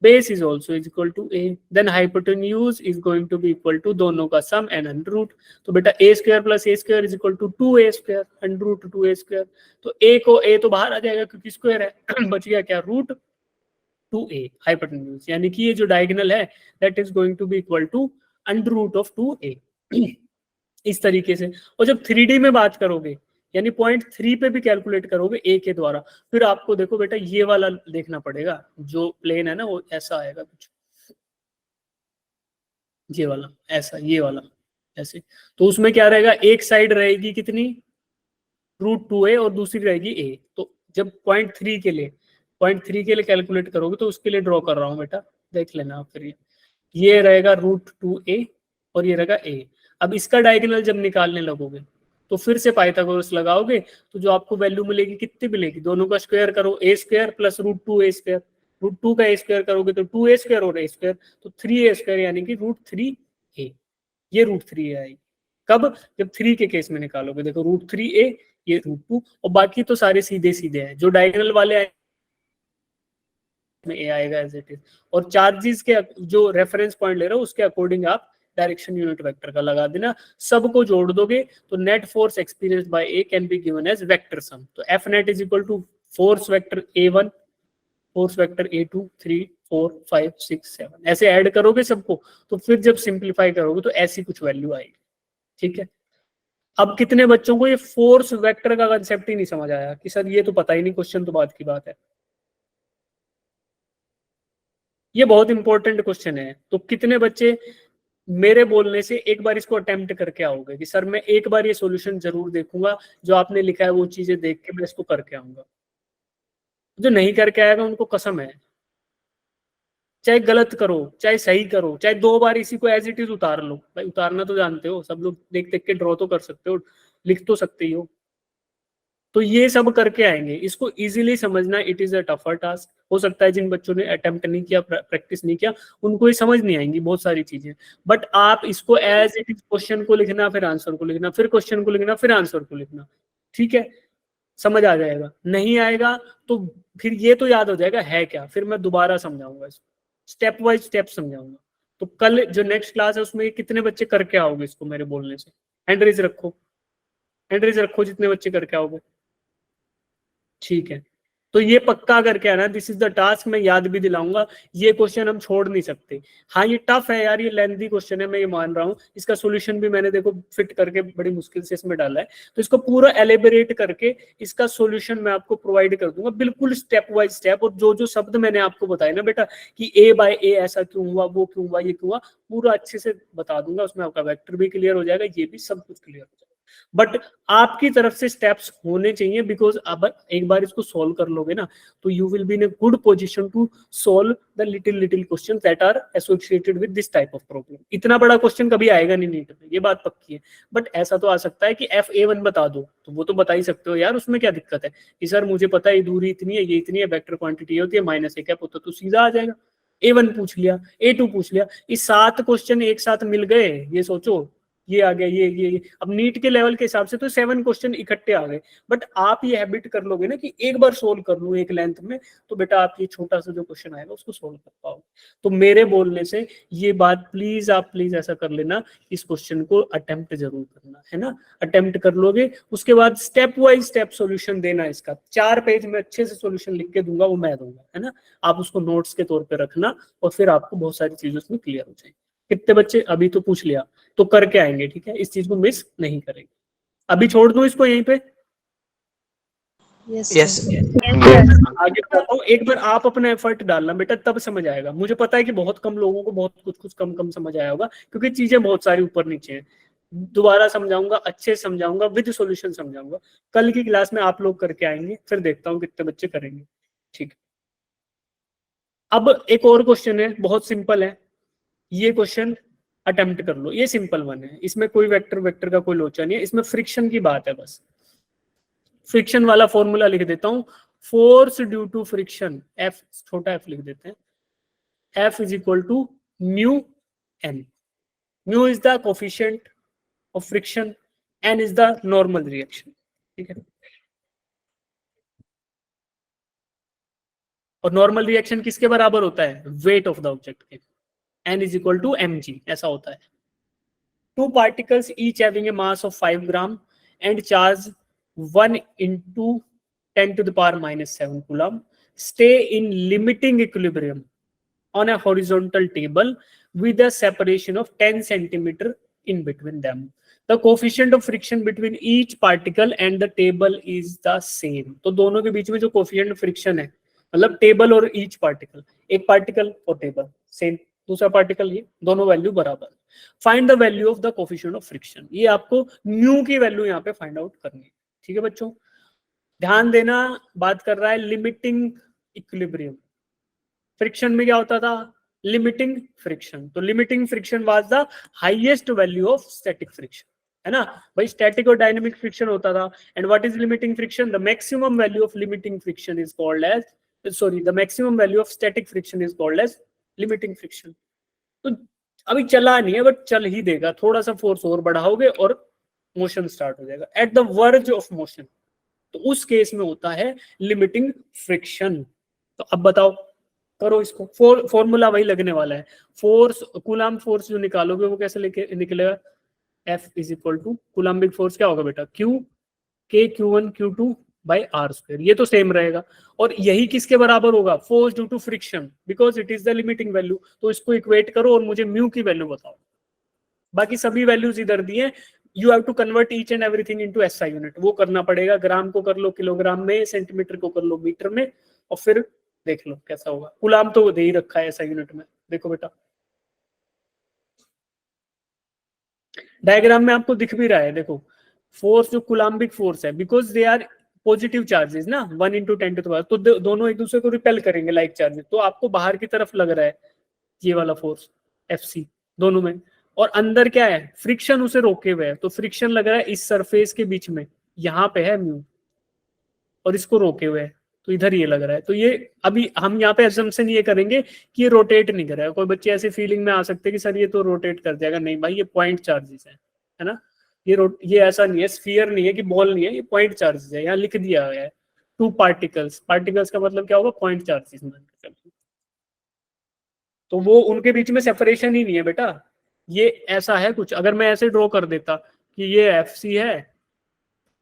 base is also is equal to a, then hypotenuse is going to be equal to दोनों का sum and under root। तो बेटा a square plus a square is equal to 2a square under root 2a square। तो a को a तो बाहर आ जाएगा क्योंकि स्क्वायर है, बच गया क्या, √2a hypotenuse, यानी कि ये जो डायगोनल है that is going to be equal to under root of 2a। इस तरीके से। और जब 3D में बात करोगे यानी पॉइंट 3 पे भी कैलकुलेट करोगे ए के द्वारा, फिर आपको देखो बेटा ये वाला देखना पड़ेगा, जो प्लेन है ना वो ऐसा आएगा कुछ, ये वाला ऐसा, ये वाला ऐसे। तो उसमें क्या रहेगा, एक साइड रहेगी कितनी, √2a और दूसरी रहेगी a। तो जब पॉइंट 3 के लिए कैलकुलेट करोगे तो उसके लिए ड्रॉ कर रहा हूँ बेटा, देख लेना आप। फिर ये रहेगा √2a और ये रहेगा a। अब इसका डायगोनल जब निकालने लगोगे तो फिर से पाइथागोरस लगाओगे, तो जो आपको वैल्यू मिलेगी कितनी मिलेगी, दोनों का स्क्वायर करो, a square plus √2a square, √2 का a स्क्वायर करोगे तो 2a स्क्वायर और a स्क्वायर, तो 3a स्क्वायर यानी कि √3a। ये √3a आएगी कब, जब 3 के केस में निकालोगे। देखो √3a, ये √2, और बाकी तो सारे सीधे सीधे हैं, जो डायगोनल वाले आए में a आएगा एज इट इज। और चार्जेस के जो रेफरेंस पॉइंट ले रहे हो उसके अकॉर्डिंग आप डायरेक्शन यूनिट वेक्टर का लगा देना, सबको जोड़ दोगे तो net force experienced by a can be given as vector sum. तो F net is equal to force vector A1, force vector A2, 3, 4, 5, 6, 7, ऐसे ऐड करोगे सबको, तो फिर जब सिंप्लीफाई करोगे तो ऐसी कुछ वैल्यू आएगी। ठीक है। अब कितने बच्चों को ये फोर्स वेक्टर का कंसेप्ट ही नहीं समझ आया कि सर ये तो पता ही नहीं, क्वेश्चन तो बात की बात है। ये बहुत इंपॉर्टेंट क्वेश्चन है। तो कितने बच्चे मेरे बोलने से एक बार इसको अटेम्प्ट करके आओगे कि सर मैं एक बार ये सॉल्यूशन जरूर देखूंगा, जो आपने लिखा है वो चीजें देख के मैं इसको करके आऊंगा। जो नहीं करके आएगा उनको कसम है, चाहे गलत करो चाहे सही करो, चाहे 2 बार इसी को एज इट इज उतार लो, भाई उतारना तो जानते हो सब लोग, देख देख के ड्रॉ तो कर सकते हो, लिख तो सकते ही हो। तो ये सब करके आएंगे, इसको इजीली समझना, it is a tougher task. हो सकता है जिन बच्चों ने अटेम्प्ट नहीं किया, प्रैक्टिस नहीं किया, उनको ये समझ नहीं आएंगी बहुत सारी चीजें, बट आप इसको एज इट इज क्वेश्चन को लिखना, फिर आंसर को लिखना, फिर क्वेश्चन को लिखना, फिर आंसर को लिखना, ठीक है, समझ आ जाएगा। नहीं आएगा तो फिर ये तो याद हो जाएगा है क्या, फिर मैं दोबारा समझाऊंगा इसको, स्टेप बाय स्टेप समझाऊंगा। तो कल जो नेक्स्ट क्लास है उसमें कितने बच्चे करके आओगे इसको मेरे बोलने से, हैंड रेज रखो, हैंड रेज रखो जितने बच्चे करके आओगे। ठीक है, तो ये पक्का करके आना, दिस इज द टास्क, मैं याद भी दिलाऊंगा। ये क्वेश्चन हम छोड़ नहीं सकते। हाँ ये टफ है यार, ये लेंथी क्वेश्चन है, मैं ये मान रहा हूँ। इसका सॉल्यूशन भी मैंने देखो फिट करके बड़ी मुश्किल से इसमें डाला है, तो इसको पूरा एलेबोरेट करके इसका सॉल्यूशन मैं आपको प्रोवाइड कर दूंगा, बिल्कुल स्टेप बाय स्टेप। और जो जो शब्द मैंने आपको बताए ना बेटा कि ए बाय ए ऐसा क्यों हुआ, वो क्यों हुआ, ये क्यों हुआ, पूरा अच्छे से बता दूंगा। उसमें आपका वेक्टर भी क्लियर हो जाएगा, ये भी सब कुछ क्लियर हो जाएगा। बट आपकी तरफ से स्टेप्स होने चाहिए, बिकॉज अब एक बार इसको सॉल्व कर लोगे ना तो you will be in a good position to solve the little questions that are associated with this type of problem. इतना बड़ा क्वेश्चन कभी आएगा नहीं नीट में, ये बात पक्की है। बट ऐसा तो आ सकता है कि FA1 बता दो, तो वो तो बता ही सकते हो यार, उसमें क्या दिक्कत है कि सर मुझे पता है ये दूरी इतनी है, ये इतनी है, वेक्टर क्वांटिटी होती है, -1 है, तो सीधा आ जाएगा। A1 पूछ लिया, A2 पूछ लिया, ये 7 क्वेश्चन एक साथ मिल गए, ये सोचो, ये आ गया, ये अब नीट के लेवल के हिसाब से तो 7 क्वेश्चन इकट्ठे आ गए। बट आप ये हैबिट कर लोगे ना कि एक बार सोल्व कर लूं एक लेंथ में, तो बेटा आप ये छोटा सा जो क्वेश्चन आएगा उसको सोल्व कर पाओगे। तो मेरे बोलने से ये बात प्लीज आप प्लीज ऐसा कर लेना, इस क्वेश्चन को अटेम्प्ट जरूर करना है ना। अटेम्प्ट कर लोगे उसके बाद स्टेप वाइज स्टेप सॉल्यूशन देना। इसका 4 पेज में अच्छे से सॉल्यूशन लिख के दूंगा, वो मैं दूंगा, है ना। आप उसको नोट्स के तौर पे रखना और फिर आपको बहुत सारी चीजें उसमें क्लियर हो जाएंगी। कितने बच्चे अभी तो पूछ लिया तो करके आएंगे, ठीक है, इस चीज को मिस नहीं करेंगे। अभी छोड़ दूं इसको यहीं पे। यस आगे बताता हूँ, एक बार आप अपना एफर्ट डालना बेटा, तब समझ आएगा। मुझे पता है कि बहुत कम लोगों को बहुत कुछ कम समझ आया होगा, क्योंकि चीजें बहुत सारी ऊपर नीचे हैं। दोबारा समझाऊंगा, अच्छे से समझाऊंगा, विद सॉल्यूशन समझाऊंगा। कल की क्लास में आप लोग करके आएंगे, फिर देखता हूँ कितने बच्चे करेंगे, ठीक है। अब एक और क्वेश्चन है, बहुत सिंपल है, ये क्वेश्चन अटेम्प्ट कर लो। ये सिंपल वन है, इसमें कोई वेक्टर का कोई लोचा नहीं है, इसमें फ्रिक्शन की बात है बस। फ्रिक्शन वाला फॉर्मूला लिख देता हूं, force due to friction, F छोटा f लिख देते हैं, F is equal to mu n। Mu is the coefficient of friction, n is the normal reaction, ठीक है। और नॉर्मल रिएक्शन किसके बराबर होता है, वेट ऑफ द ऑब्जेक्ट के, n is equal to mg, ऐसा होता है। Two particles each having a mass of 5 gram and charge 1 into 10 to the power -7 coulomb stay in limiting equilibrium on a horizontal table with a separation of 10 centimeter in between them. The coefficient of friction between each particle and the table is the same. तो दोनों के बीच में जो coefficient friction है, मतलब table और each particle, एक particle और टेबल सेम, दूसरा पार्टिकल, ये दोनों वैल्यू बराबर। Find the value of the coefficient of friction, ये आपको म्यू की वैल्यू यहाँ पे फाइंड आउट करनी है, ठीक है बच्चों। ध्यान देना, बात कर रहा है लिमिटिंग इक्विलिब्रियम। फ्रिक्शन में क्या होता था, लिमिटिंग फ्रिक्शन। तो limiting friction was the highest value of static friction, है ना भाई। स्टैटिक और डायनेमिक फ्रिक्शन होता था। And what is limiting friction, the maximum value of limiting friction is called as, sorry, the maximum value of static friction is called as limiting friction. तो अभी चला नहीं है बट चल ही देगा, थोड़ा सा फोर्स और बढ़ाओगे और मोशन स्टार्ट हो जाएगा at the verge of motion, तो उस केस में होता है लिमिटिंग फ्रिक्शन। तो अब बताओ, करो इसको, फॉर्मूला वही लगने वाला है। फोर्स, कूलम्ब फोर्स जो निकालोगे वो कैसे निकलेगा, F is equal to coulombic force क्या होगा बेटा, Q K Q1 Q2 by R square, ये तो सेम रहेगा। और यही किसके बराबर होगा, force due to friction, because it is the limiting value. तो इसको इक्वेट करो और मुझे म्यू की वैल्यू बताओ। बाकी सभी वैल्यूज इधर दिए, you have to convert each and everything into SI unit, वो करना पड़ेगा। ग्राम को कर लो किलोग्राम में, सेंटीमीटर को कर लो मीटर में, और फिर देख लो कैसा होगा। कूलम्ब तो दे ही रखा है SI यूनिट में, देखो बेटा डायग्राम में आपको दिख भी रहा है, देखो फोर्स जो कूलम्बिक फोर्स है, because they are positive charges ना, 1 × 10 to the power, तो दोनों एक दूसरे को रिपेल करेंगे लाइक चार्जेस। तो आपको बाहर की तरफ लग रहा है ये वाला फोर्स FC दोनों में, और अंदर क्या है, फ्रिक्शन उसे रोके हुए है। तो फ्रिक्शन लग रहा है इस सरफेस के बीच में, यहाँ पे है म्यू, और इसको रोके हुए है, तो इधर ये लग रहा है। तो ये अभी हम यहाँ पे असम्पशन ये करेंगे कि ये रोटेट नहीं करेगा। कोई बच्चे ऐसे फीलिंग में आ सकते हैं कि सर ये तो रोटेट कर जाएगा, नहीं भाई, ये पॉइंट चार्जेस है ना। ये ऐसा नहीं है, स्फीयर नहीं है कि बॉल नहीं है, ये पॉइंट चार्जेस है, यहाँ लिख दिया गया है। 2 पार्टिकल्स, पार्टिकल्स का मतलब क्या होगा, पॉइंट चार्जेस। तो वो उनके बीच में सेपरेशन ही नहीं है बेटा, ये ऐसा है कुछ। अगर मैं ऐसे ड्रॉ कर देता कि ये FC है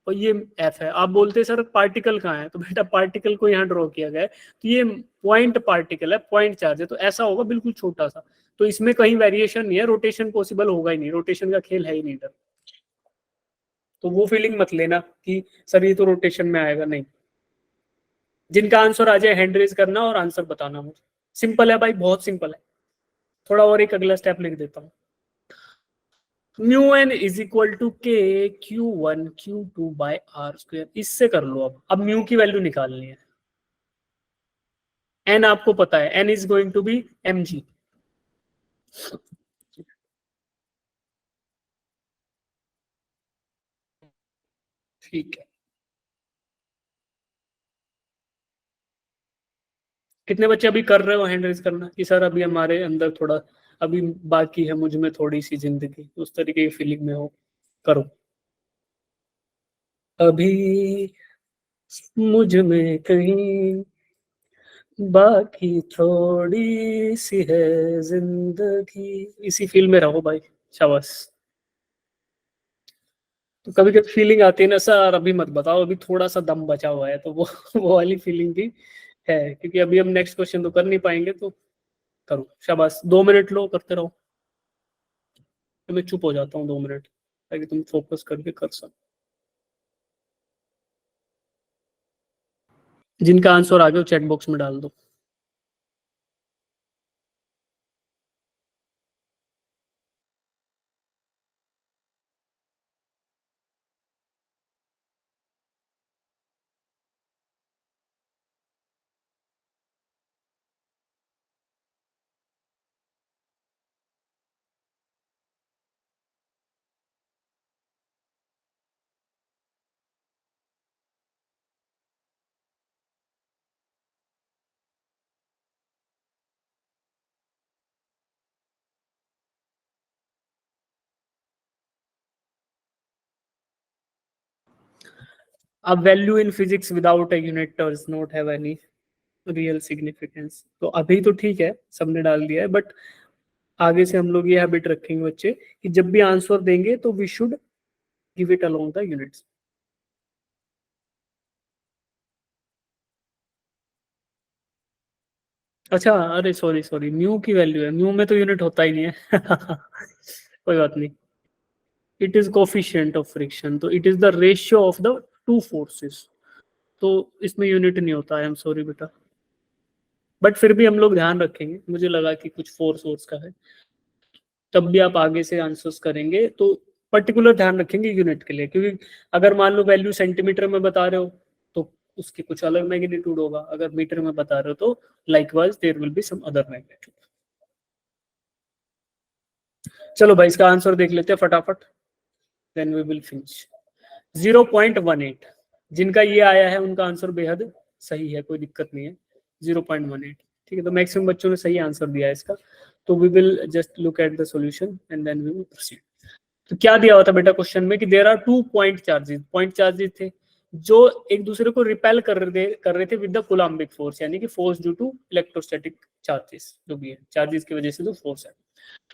और ये एफ है। आप बोलते सर पार्टिकल कहाँ है, तो बेटा पार्टिकल को यहाँ ड्रॉ किया गया है, तो ये पॉइंट पार्टिकल है, पॉइंट चार्ज है, तो ऐसा होगा बिल्कुल छोटा सा, तो इसमें कहीं वेरिएशन नहीं है, रोटेशन पॉसिबल होगा ही नहीं, रोटेशन का खेल है ही नहीं इधर। तो वो फीलिंग मत लेना कि सर ये तो रोटेशन में आएगा, नहीं। जिनका आंसर आ जाए हैंड रेज करना और आंसर बताना मुझे। सिंपल है भाई, बहुत सिंपल है। थोड़ा और एक अगला स्टेप लिख देता हूँ। Mu N is equal to K Q1 Q2 bye are square. इससे कर लो। अब म्यू की वैल्यू निकालनी है। एन आपको पता है, N is going to be mg। ठीक है, कितने बच्चे अभी कर रहे हो हैंड रेज करना कि सर अभी हमारे अंदर थोड़ा अभी बाकी है, मुझ में थोड़ी सी जिंदगी, उस तरीके की फीलिंग में हो, करो। अभी मुझ में कहीं बाकी थोड़ी सी है जिंदगी, इसी फील में रहो भाई, शाबाश। तो कभी कभी फीलिंग आती है ना सर अभी मत बताओ, अभी थोड़ा सा दम बचा हुआ है, तो वो वाली फीलिंग भी है, क्योंकि अभी हम नेक्स्ट क्वेश्चन तो कर नहीं पाएंगे, तो करो, शाबाश। 2 मिनट लो, करते रहो। तो मैं चुप हो जाता हूँ 2 मिनट, ताकि तुम फोकस करके कर सको। जिनका आंसर आ गया चैट बॉक्स में डाल दो। अब value in physics without a unit does not have any real significance. तो अभी तो ठीक है, सबने डाल दिया है, बट आगे से हम लोग ये हैबिट रखेंगे बच्चे कि जब भी आंसर देंगे तो we should give it along the units. अच्छा, अरे सॉरी सॉरी, म्यू की वैल्यू है, म्यू में तो यूनिट होता ही नहीं है। कोई बात नहीं। It is coefficient of friction, तो it is the ratio of the two forces, तो इसमें यूनिट नहीं होता है। आई एम सॉरी बेटा, बट फिर भी हम लोग ध्यान रखेंगे, मुझे लगा कि कुछ फोर्स वोर्स का है, तब भी आप आगे से आंसर्स करेंगे तो पर्टिकुलर ध्यान रखेंगे यूनिट के लिए, क्योंकि अगर मान लो वैल्यू सेंटीमीटर में बता रहे हो तो उसकी कुछ अलग मैग्नीट्यूड होगा, अगर मीटर में बता रहे हो तो likewise there will be some other magnitude. चलो भाई, इसका आंसर देख लेते हैं फटाफट, देन वी विल फिनिश। 0.18। जिनका ये आया है उनका आंसर बेहद सही है, कोई दिक्कत नहीं है। 0.18, ठीक है। तो मैक्सिमम बच्चों ने सही आंसर दिया है इसका। तो we will just look at the solution and then we will proceed. तो क्या दिया हुआ था बेटा क्वेश्चन में कि there are 2 point charges. Point charges थे जो एक दूसरे को रिपेल कर रहे थे विद द कूलम्बिक फोर्स, यानी कि force due to electrostatic charges, जो भी है चार्जेस की वजह से जो फोर्स है,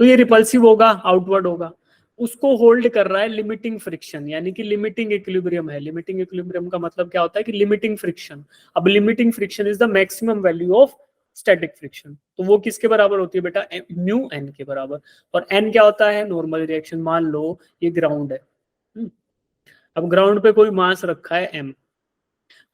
तो ये रिपल्सिव होगा, आउटवर्ड होगा। उसको होल्ड कर रहा है लिमिटिंग फ्रिक्शन, यानी कि लिमिटिंग इक्विलिब्रियम है। लिमिटिंग इक्विलिब्रियम का मतलब क्या होता है कि लिमिटिंग फ्रिक्शन। अब limiting friction is the maximum value of static friction, तो वो किसके बराबर होती है बेटा, म्यू एन के बराबर। और एन क्या होता है, नॉर्मल रिएक्शन। मान लो ये ग्राउंड है, अब ग्राउंड पे कोई मास रखा है एम,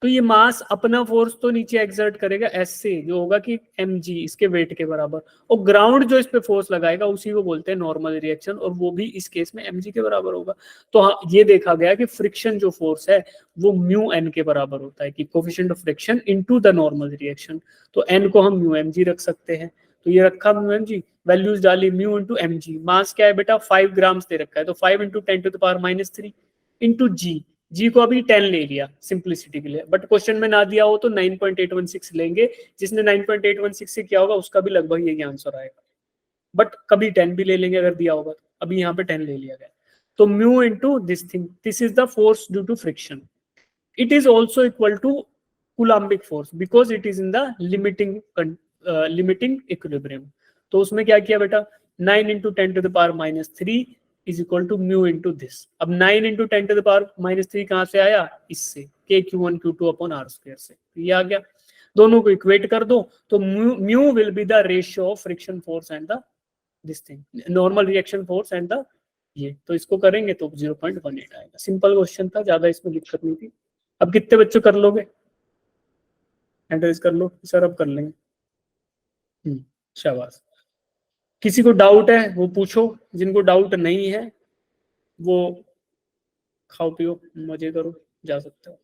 तो ये मास अपना फोर्स तो नीचे एक्सर्ट करेगा एस से, जो होगा कि mg इसके वेट के बराबर, और ग्राउंड जो इस पे फोर्स लगाएगा उसी को बोलते हैं नॉर्मल रिएक्शन, और वो भी इस केस में mg के बराबर होगा। तो हाँ, ये देखा गया कि फ्रिक्शन जो फोर्स है वो म्यू एन के बराबर होता है, कि coefficient of friction into the normal reaction. तो एन को हम म्यू mg रख सकते हैं, तो ये रखा म्यू mg, वैल्यूज डाली म्यू इंटू mg। मास क्या है बेटा, 5 ग्राम्स दे रखा है, तो 5 इंटू 10⁻³ इंटू जी को अभी 10 ले लिया सिंप्लिसिटी के लिए, बट क्वेश्चन में ना दिया हो तो 9.816 लेंगे। जिसने 9.816 से किया होगा उसका भी लगभग यही आंसर आएगा, बट कभी 10 भी ले लेंगे अगर दिया होगा। अभी यहाँ पे 10 ले लिया गया, तो mu into this thing, this is the force due to friction. It is also equal to coulombic force because it is in the limiting equilibrium. तो उसमें क्या किया बेटा, 9 into 10⁻³ is equal to mu into this. अब 9 into 10⁻³ कहाँ से आया, इससे k(q1 q2 upon r square से, तो ये आ गया। दोनों को इक्वेट कर दो तो mu will be the ratio of friction force and the this thing, normal reaction force and the ये, तो इसको करेंगे तो 0.18 आएगा। सिंपल क्वेश्चन था, ज्यादा इसमें दिक्कत नहीं थी। अब कितने बच्चों कर लोगे, एंट्रीज कर लो सर, अब कर लेंगे। शाबाश। किसी को डाउट है वो पूछो, जिनको डाउट नहीं है वो खाओ पियो मजे करो, जा सकते हो।